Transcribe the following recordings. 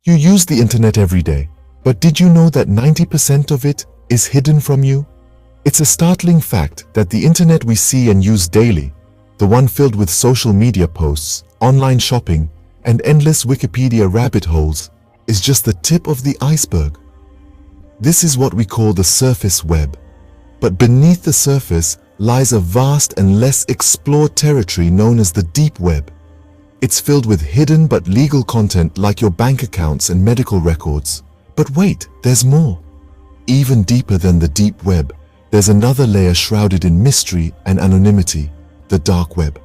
You use the internet every day, but did you know that 90% of it is hidden from you? It's a startling fact that the internet we see and use daily, the one filled with social media posts, online shopping, and endless Wikipedia rabbit holes, is just the tip of the iceberg. This is what we call the surface web. But beneath the surface lies a vast and less explored territory known as the deep web. It's filled with hidden but legal content like your bank accounts and medical records. But wait, there's more. Even deeper than the deep web, there's another layer shrouded in mystery and anonymity, the dark web.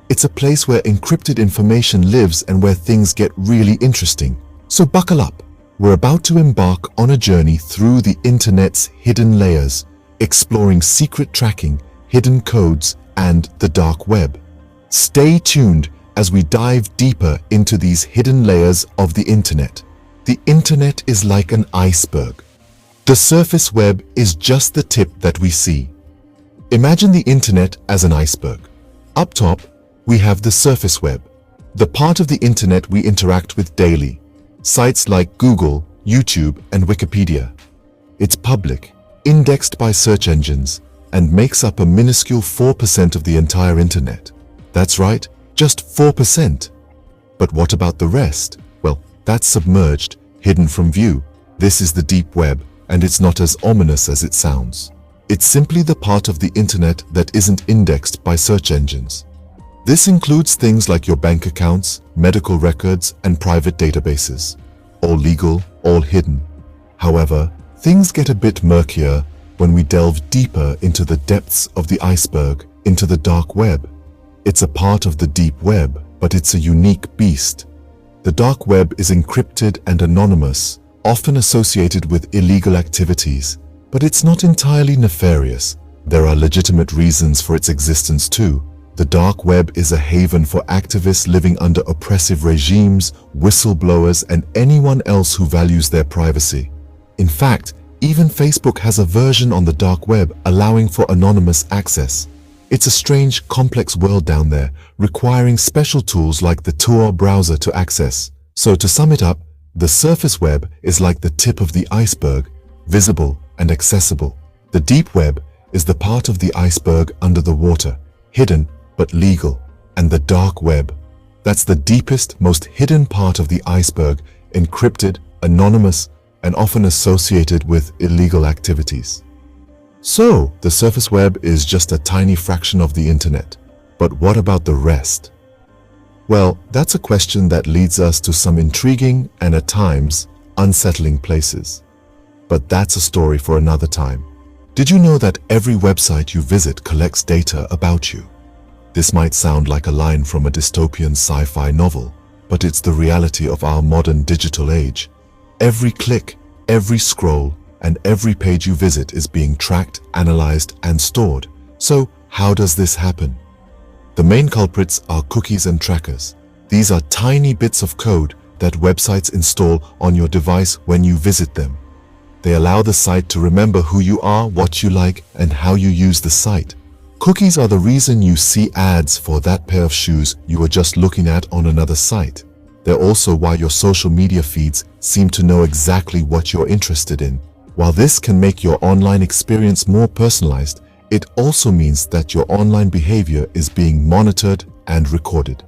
It's a place where encrypted information lives and where things get really interesting. So buckle up. We're about to embark on a journey through the internet's hidden layers, exploring secret tracking, hidden codes, and the dark web. Stay tuned as we dive deeper into these hidden layers of the internet. The internet is like an iceberg. The surface web is just the tip that we see. Imagine the internet as an iceberg. Up top, we have the surface web, the part of the internet we interact with daily. Sites like Google, YouTube, and Wikipedia. It's public, indexed by search engines, and makes up a minuscule 4% of the entire internet. That's right, just 4%. But what about the rest? Well, that's submerged, hidden from view. This is the deep web, and it's not as ominous as it sounds. It's simply the part of the internet that isn't indexed by search engines. This includes things like your bank accounts, medical records, and private databases. All legal, all hidden. However, things get a bit murkier when we delve deeper into the depths of the iceberg, into the dark web. It's a part of the deep web, but it's a unique beast. The dark web is encrypted and anonymous, often associated with illegal activities, but it's not entirely nefarious. There are legitimate reasons for its existence too. The dark web is a haven for activists living under oppressive regimes, whistleblowers, and anyone else who values their privacy. In fact, even Facebook has a version on the dark web allowing for anonymous access. It's a strange, complex world down there, requiring special tools like the Tor browser to access. So to sum it up, the surface web is like the tip of the iceberg, visible and accessible. The deep web is the part of the iceberg under the water, hidden but legal. And the dark web, that's the deepest, most hidden part of the iceberg, encrypted, anonymous, and often associated with illegal activities. So, the surface web is just a tiny fraction of the internet. But what about the rest? Well, that's a question that leads us to some intriguing and at times unsettling places. But that's a story for another time. Did you know that every website you visit collects data about you? This might sound like a line from a dystopian sci-fi novel, but it's the reality of our modern digital age. Every click, every scroll, and every page you visit is being tracked, analyzed, and stored. So, how does this happen? The main culprits are cookies and trackers. These are tiny bits of code that websites install on your device when you visit them. They allow the site to remember who you are, what you like, and how you use the site. Cookies are the reason you see ads for that pair of shoes you were just looking at on another site. They're also why your social media feeds seem to know exactly what you're interested in. While this can make your online experience more personalized, it also means that your online behavior is being monitored and recorded.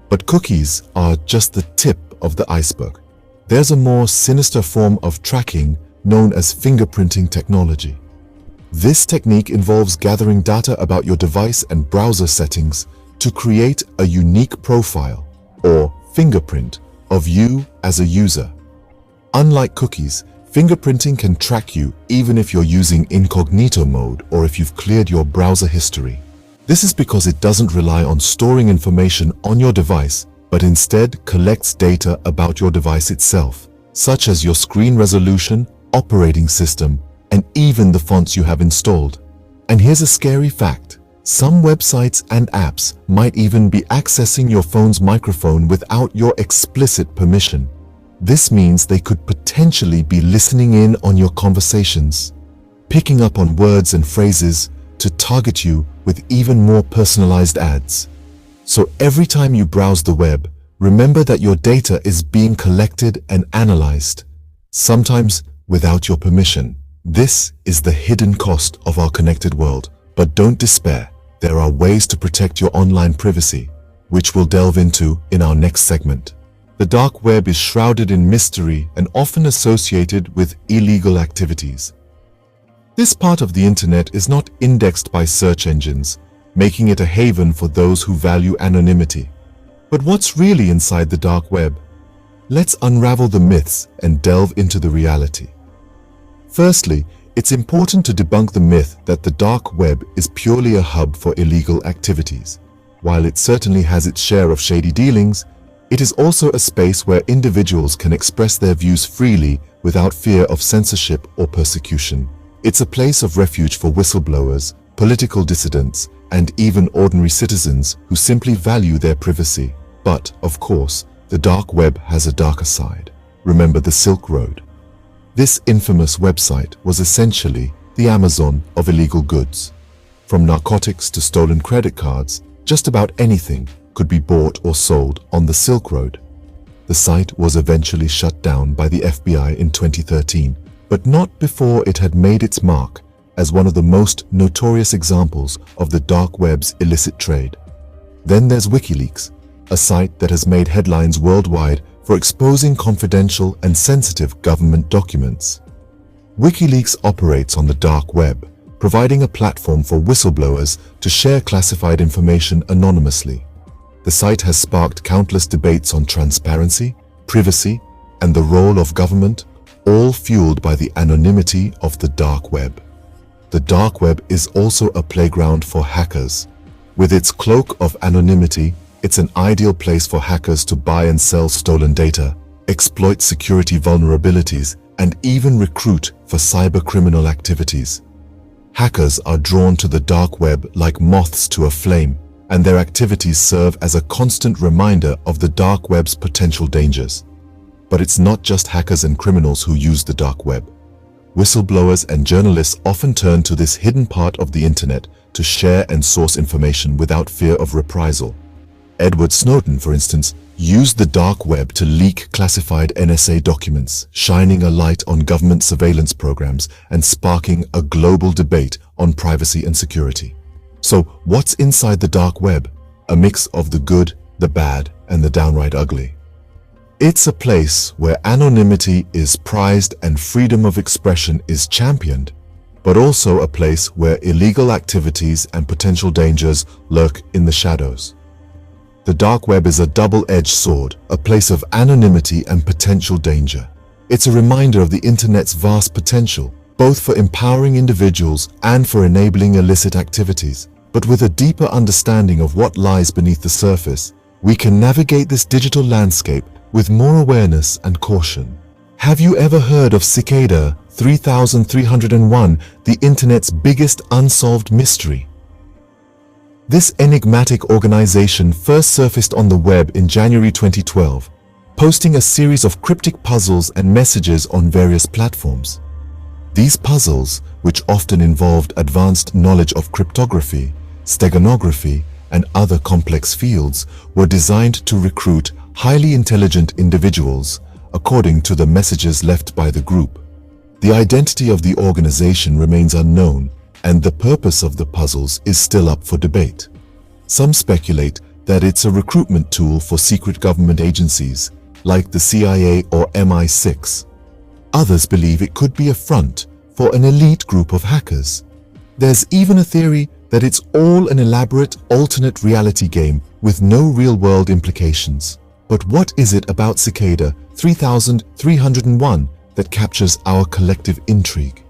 But cookies are just the tip of the iceberg. There's a more sinister form of tracking known as fingerprinting technology. This technique involves gathering data about your device and browser settings to create a unique profile, or fingerprint, of you as a user. Unlike cookies, fingerprinting can track you even if you're using incognito mode or if you've cleared your browser history. This is because it doesn't rely on storing information on your device, but instead collects data about your device itself, such as your screen resolution, operating system, and even the fonts you have installed. And here's a scary fact. Some websites and apps might even be accessing your phone's microphone without your explicit permission. This means they could potentially be listening in on your conversations, picking up on words and phrases to target you with even more personalized ads. So every time you browse the web, remember that your data is being collected and analyzed, sometimes without your permission. This is the hidden cost of our connected world. But don't despair. There are ways to protect your online privacy, which we'll delve into in our next segment. The dark web is shrouded in mystery and often associated with illegal activities. This part of the internet is not indexed by search engines, making it a haven for those who value anonymity. But what's really inside the dark web? Let's unravel the myths and delve into the reality. Firstly, it's important to debunk the myth that the dark web is purely a hub for illegal activities. While it certainly has its share of shady dealings, it is also a space where individuals can express their views freely without fear of censorship or persecution. It's a place of refuge for whistleblowers, political dissidents, and even ordinary citizens who simply value their privacy. But, of course, the dark web has a darker side. Remember the Silk Road. This infamous website was essentially the Amazon of illegal goods. From narcotics to stolen credit cards, just about anything could be bought or sold on the Silk Road. The site was eventually shut down by the FBI in 2013, but not before it had made its mark as one of the most notorious examples of the dark web's illicit trade. Then there's WikiLeaks, a site that has made headlines worldwide for exposing confidential and sensitive government documents. WikiLeaks operates on the dark web, providing a platform for whistleblowers to share classified information anonymously. The site has sparked countless debates on transparency, privacy, and the role of government, all fueled by the anonymity of the dark web. The dark web is also a playground for hackers. With its cloak of anonymity, it's an ideal place for hackers to buy and sell stolen data, exploit security vulnerabilities, and even recruit for cybercriminal activities. Hackers are drawn to the dark web like moths to a flame, and their activities serve as a constant reminder of the dark web's potential dangers. But it's not just hackers and criminals who use the dark web. Whistleblowers and journalists often turn to this hidden part of the internet to share and source information without fear of reprisal. Edward Snowden, for instance, used the dark web to leak classified NSA documents, shining a light on government surveillance programs and sparking a global debate on privacy and security. So, what's inside the dark web? A mix of the good, the bad, and the downright ugly. It's a place where anonymity is prized and freedom of expression is championed, but also a place where illegal activities and potential dangers lurk in the shadows. The dark web is a double-edged sword, a place of anonymity and potential danger. It's a reminder of the internet's vast potential, both for empowering individuals and for enabling illicit activities. But with a deeper understanding of what lies beneath the surface, we can navigate this digital landscape with more awareness and caution. Have you ever heard of Cicada 3301, the internet's biggest unsolved mystery? This enigmatic organization first surfaced on the web in January 2012, posting a series of cryptic puzzles and messages on various platforms. These puzzles, which often involved advanced knowledge of cryptography, steganography, and other complex fields, were designed to recruit highly intelligent individuals, according to the messages left by the group. The identity of the organization remains unknown, and the purpose of the puzzles is still up for debate. Some speculate that it's a recruitment tool for secret government agencies, like the CIA or MI6. Others believe it could be a front for an elite group of hackers. There's even a theory that it's all an elaborate alternate reality game with no real-world implications. But what is it about Cicada 3301 that captures our collective intrigue?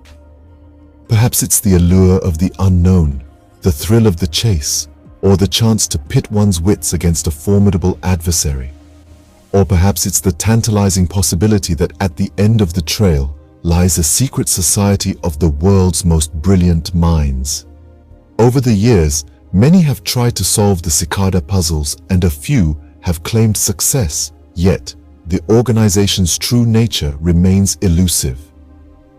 Perhaps it's the allure of the unknown, the thrill of the chase, or the chance to pit one's wits against a formidable adversary. Or perhaps it's the tantalizing possibility that at the end of the trail lies a secret society of the world's most brilliant minds. Over the years, many have tried to solve the Cicada puzzles and a few have claimed success, yet the organization's true nature remains elusive.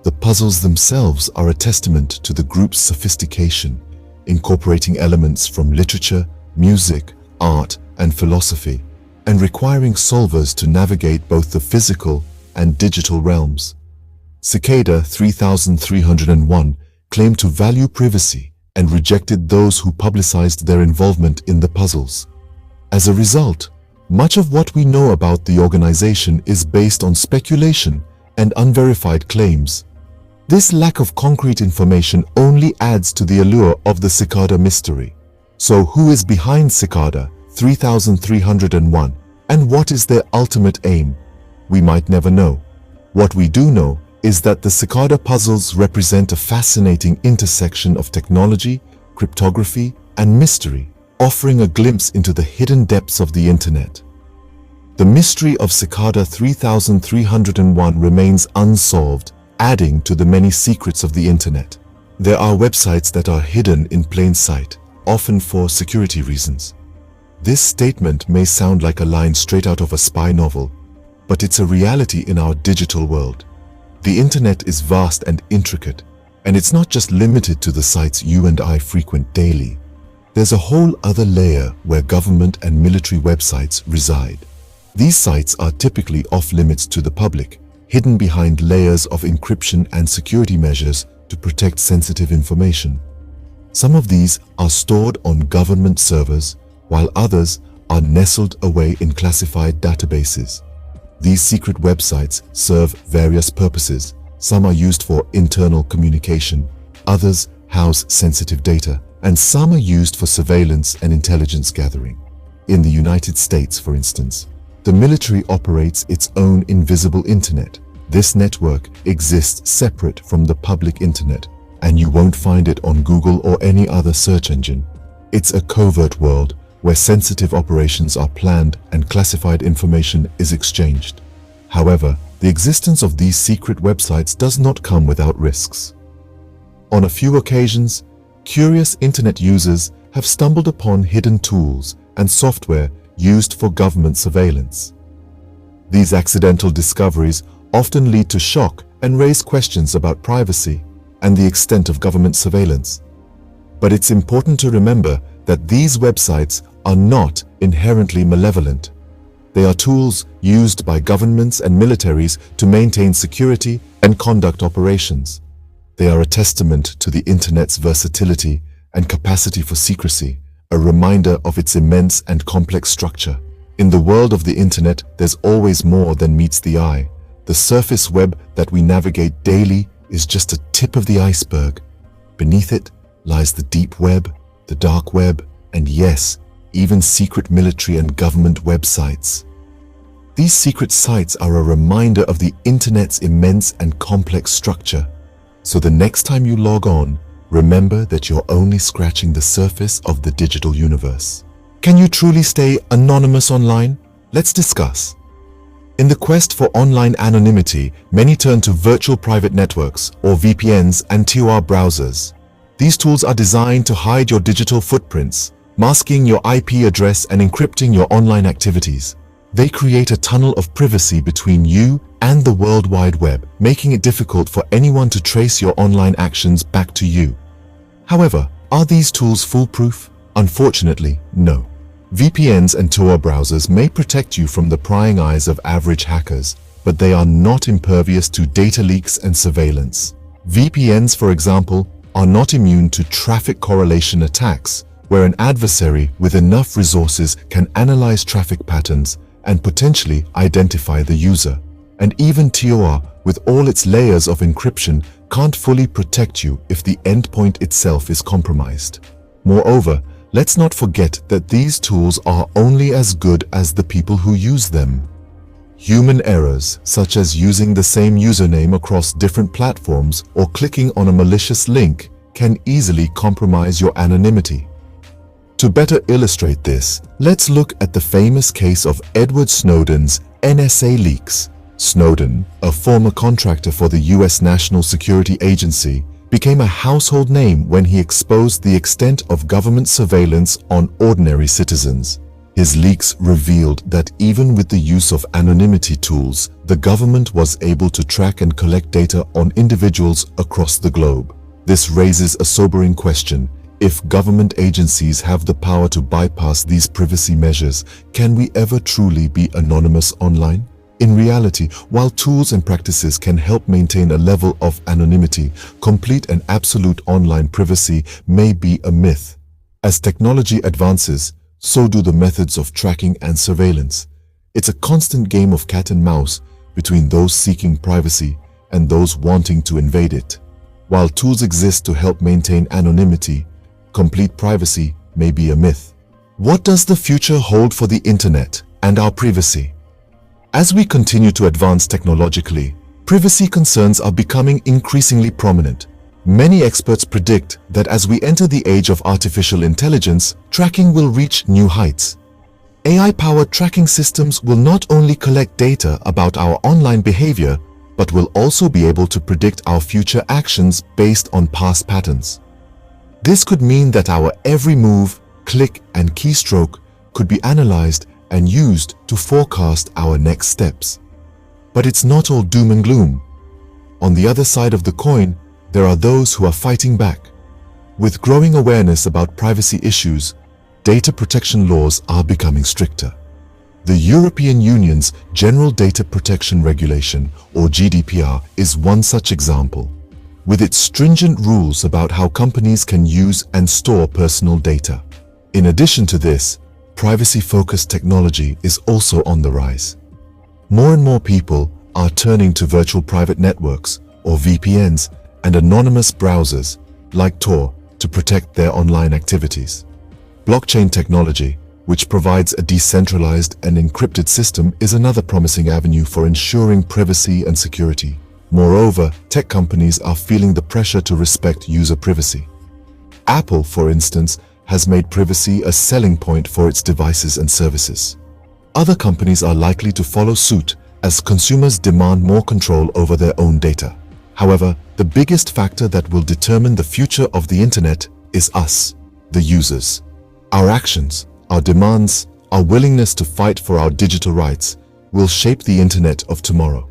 The puzzles themselves are a testament to the group's sophistication, incorporating elements from literature, music, art, and philosophy. and requiring solvers to navigate both the physical and digital realms. Cicada 3301 claimed to value privacy and rejected those who publicized their involvement in the puzzles. As a result, much of what we know about the organization is based on speculation and unverified claims. This lack of concrete information only adds to the allure of the Cicada mystery. So who is behind Cicada 3301 and what is their ultimate aim? We might never know. What we do know is that the Cicada puzzles represent a fascinating intersection of technology, cryptography, and mystery, offering a glimpse into the hidden depths of the internet. The mystery of Cicada 3301 remains unsolved, adding to the many secrets of the internet. There are websites that are hidden in plain sight, often for security reasons. This statement may sound like a line straight out of a spy novel, but it's a reality in our digital world. The internet is vast and intricate, and it's not just limited to the sites you and I frequent daily. There's a whole other layer where government and military websites reside. These sites are typically off-limits to the public, hidden behind layers of encryption and security measures to protect sensitive information. Some of these are stored on government servers, while others are nestled away in classified databases. These secret websites serve various purposes. Some are used for internal communication, others house sensitive data, and some are used for surveillance and intelligence gathering. In the United States, for instance, the military operates its own invisible internet. This network exists separate from the public internet, and you won't find it on Google or any other search engine. It's a covert world where sensitive operations are planned and classified information is exchanged. However, the existence of these secret websites does not come without risks. On a few occasions, curious internet users have stumbled upon hidden tools and software used for government surveillance. These accidental discoveries often lead to shock and raise questions about privacy and the extent of government surveillance. But it's important to remember that these websites are not inherently malevolent. They are tools used by governments and militaries to maintain security and conduct operations. They are a testament to the internet's versatility and capacity for secrecy, a reminder of its immense and complex structure. In the world of the internet, there's always more than meets the eye. The surface web that we navigate daily is just a tip of the iceberg. Beneath it lies the deep web, the dark web, and yes, even secret military and government websites. These secret sites are a reminder of the internet's immense and complex structure. So the next time you log on, remember that you're only scratching the surface of the digital universe. Can you truly stay anonymous online? Let's discuss. In the quest for online anonymity, many turn to virtual private networks, or VPNs, and TOR browsers. These tools are designed to hide your digital footprints, masking your IP address and encrypting your online activities. They create a tunnel of privacy between you and the World Wide Web, making it difficult for anyone to trace your online actions back to you. However, are these tools foolproof? Unfortunately, no. VPNs and TOR browsers may protect you from the prying eyes of average hackers, but they are not impervious to data leaks and surveillance. VPNs, for example, are not immune to traffic correlation attacks, where an adversary with enough resources can analyze traffic patterns and potentially identify the user. And even TOR, with all its layers of encryption, can't fully protect you if the endpoint itself is compromised. Moreover, let's not forget that these tools are only as good as the people who use them. Human errors, such as using the same username across different platforms or clicking on a malicious link, can easily compromise your anonymity. To better illustrate this, let's look at the famous case of Edward Snowden's NSA leaks. Snowden, a former contractor for the US National Security Agency, became a household name when he exposed the extent of government surveillance on ordinary citizens. His leaks revealed that even with the use of anonymity tools, the government was able to track and collect data on individuals across the globe. This raises a sobering question. If government agencies have the power to bypass these privacy measures, can we ever truly be anonymous online? In reality, while tools and practices can help maintain a level of anonymity, complete and absolute online privacy may be a myth. As technology advances, so do the methods of tracking and surveillance. It's a constant game of cat and mouse between those seeking privacy and those wanting to invade it. While tools exist to help maintain anonymity, complete privacy may be a myth. What does the future hold for the internet and our privacy? As we continue to advance technologically, privacy concerns are becoming increasingly prominent. Many experts predict that as we enter the age of artificial intelligence, tracking will reach new heights. AI-powered tracking systems will not only collect data about our online behavior, but will also be able to predict our future actions based on past patterns. This could mean that our every move, click, and keystroke could be analyzed and used to forecast our next steps. But it's not all doom and gloom. On the other side of the coin, there are those who are fighting back. With growing awareness about privacy issues, data protection laws are becoming stricter. The European Union's General Data Protection Regulation, or GDPR, is one such example. With its stringent rules about how companies can use and store personal data. In addition to this, privacy-focused technology is also on the rise. More and more people are turning to virtual private networks, or VPNs, and anonymous browsers, like Tor, to protect their online activities. Blockchain technology, which provides a decentralized and encrypted system, is another promising avenue for ensuring privacy and security. Moreover, tech companies are feeling the pressure to respect user privacy. Apple, for instance, has made privacy a selling point for its devices and services. Other companies are likely to follow suit as consumers demand more control over their own data. However, the biggest factor that will determine the future of the internet is us, the users. Our actions, our demands, our willingness to fight for our digital rights will shape the internet of tomorrow.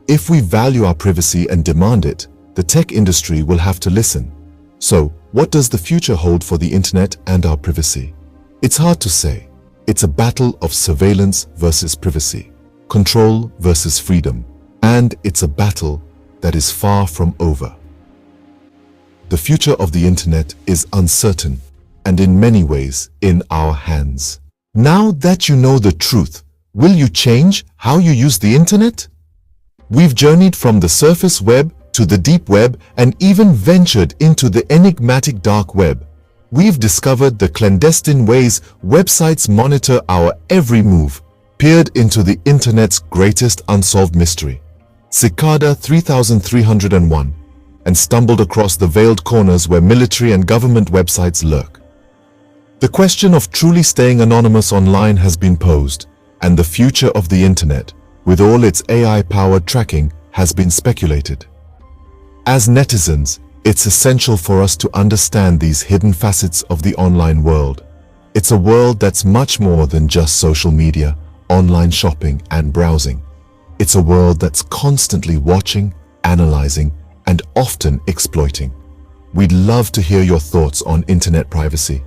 If we value our privacy and demand it, the tech industry will have to listen. So, what does the future hold for the internet and our privacy? It's hard to say. It's a battle of surveillance versus privacy, control versus freedom, and it's a battle that is far from over. The future of the internet is uncertain and in many ways in our hands. Now that you know the truth, will you change how you use the internet? We've journeyed from the surface web to the deep web and even ventured into the enigmatic dark web. We've discovered the clandestine ways websites monitor our every move, peered into the internet's greatest unsolved mystery, Cicada 3301, and stumbled across the veiled corners where military and government websites lurk. The question of truly staying anonymous online has been posed, and the future of the internet, with all its AI-powered tracking, has been speculated. As netizens, it's essential for us to understand these hidden facets of the online world. It's a world that's much more than just social media, online shopping, and browsing. It's a world that's constantly watching, analyzing, and often exploiting. We'd love to hear your thoughts on internet privacy,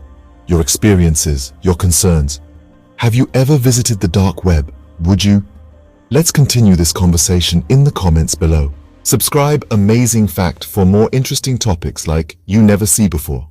your experiences, your concerns. Have you ever visited the dark web? Would you? Let's continue this conversation in the comments below. Subscribe Amazing Fact for more interesting topics like you never see before.